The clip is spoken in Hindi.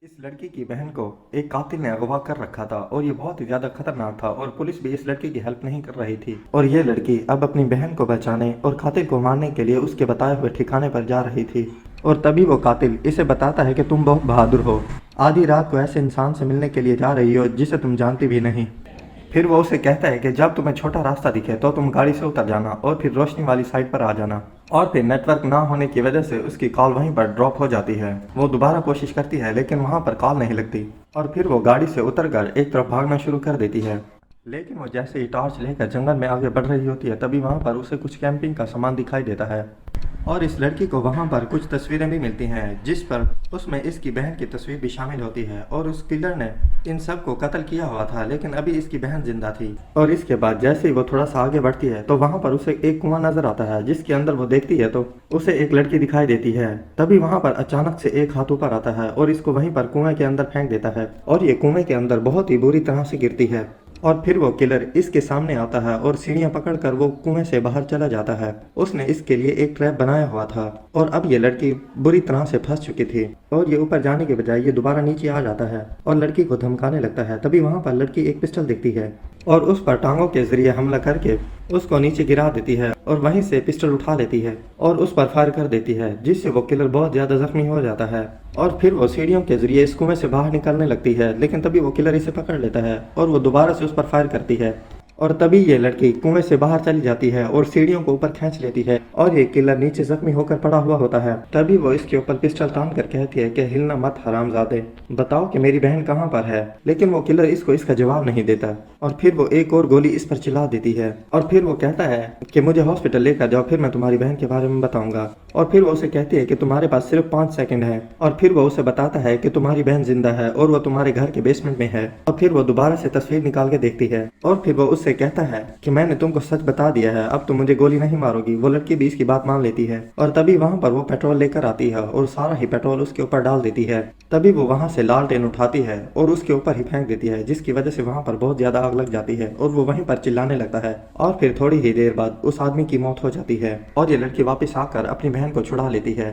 इस लड़की की बहन को एक कातिल ने अगवा कर रखा था और ये बहुत ही ज्यादा खतरनाक था और पुलिस भी इस लड़की की हेल्प नहीं कर रही थी और ये लड़की अब अपनी बहन को बचाने और कातिल को मारने के लिए उसके बताए हुए ठिकाने पर जा रही थी। और तभी वो कातिल इसे बताता है कि तुम बहुत बहादुर हो, आधी रात को ऐसे इंसान से मिलने के लिए जा रही हो जिसे तुम जानती भी नहीं। फिर वो उसे कहता है कि जब तुम्हें छोटा रास्ता दिखे तो तुम गाड़ी से उतर जाना और फिर रोशनी वाली साइड पर आ जाना। और फिर नेटवर्क ना होने की वजह से उसकी कॉल वहीं पर ड्रॉप हो जाती है। वो दोबारा कोशिश करती है लेकिन वहां पर कॉल नहीं लगती और फिर वो गाड़ी से उतरकर एक तरफ भागना शुरू कर देती है। लेकिन वो जैसे ही टॉर्च लेकर जंगल में आगे बढ़ रही होती है तभी वहां पर उसे कुछ कैंपिंग का सामान दिखाई देता है और इस लड़की को वहां पर कुछ तस्वीरें भी मिलती हैं जिस पर उसमें इसकी बहन की तस्वीर भी शामिल होती है और उस किलर ने इन सब को कत्ल किया हुआ था लेकिन अभी इसकी बहन जिंदा थी। और इसके बाद जैसे ही वो थोड़ा सा आगे बढ़ती है तो वहां पर उसे एक कुआं नजर आता है जिसके अंदर वो देखती है तो उसे एक लड़की दिखाई देती है। तभी वहां पर अचानक से एक हाथ ऊपर आता है और इसको वहीं पर कुएं के अंदर फेंक देता है और ये कुएं के अंदर बहुत ही बुरी तरह से गिरती है। और फिर वो किलर इसके सामने आता है और सीढ़ियां पकड़कर वो कुएं से बाहर चला जाता है। उसने इसके लिए एक ट्रैप बनाया हुआ था और अब ये लड़की बुरी तरह से फंस चुकी थी और ये ऊपर जाने के बजाय ये दोबारा नीचे आ जाता है और लड़की को धमकाने लगता है। तभी वहां पर लड़की एक पिस्टल दिखती है और उस पर टांगों के जरिए हमला करके उसको नीचे गिरा देती है और वहीं से पिस्टल उठा लेती है और उस पर फायर कर देती है जिससे वो किलर बहुत ज्यादा जख्मी हो जाता है। और फिर वो सीढ़ियों के जरिए इस कुएं से बाहर निकलने लगती है लेकिन तभी वो किलर इसे पकड़ लेता है और वो दोबारा से उस पर फायर करती है और तभी ये लड़की कुएं से बाहर चली जाती है और सीढ़ियों को ऊपर खींच लेती है और ये किलर नीचे जख्मी होकर पड़ा हुआ होता है। तभी वो इसके ऊपर पिस्टल तान कर कहती है कि हिलना मत हरामजादे, बताओ कि मेरी बहन कहाँ पर है। लेकिन वो किलर इसको इसका जवाब नहीं देता और फिर वो एक और गोली इस पर चला देती है और फिर वो कहता है कि मुझे हॉस्पिटल लेकर जाओ, फिर मैं तुम्हारी बहन के बारे में बताऊंगा। और फिर वो उसे कहती है कि तुम्हारे पास सिर्फ 5 सेकंड है और फिर वो उसे बताता है कि तुम्हारी बहन जिंदा है और वो तुम्हारे घर के बेसमेंट में है। और फिर वो दोबारा से तस्वीर निकाल के देखती है और फिर वो उससे कहता है कि मैंने तुमको सच बता दिया है, अब तुम मुझे गोली नहीं मारोगी। वो लड़की भी इसकी बात मान लेती है और तभी वहां पर वो पेट्रोल लेकर आती है और सारा ही पेट्रोल उसके ऊपर डाल देती है। तभी वो वहां से लालटेन उठाती है और उसके ऊपर ही फेंक देती है जिसकी वजह से वहां पर बहुत ज्यादा आग लग जाती है और वो वहीं पर चिल्लाने लगता है और फिर थोड़ी ही देर बाद उस आदमी की मौत हो जाती है और ये लड़की वापस आकर अपनी बहन को छुड़ा लेती है।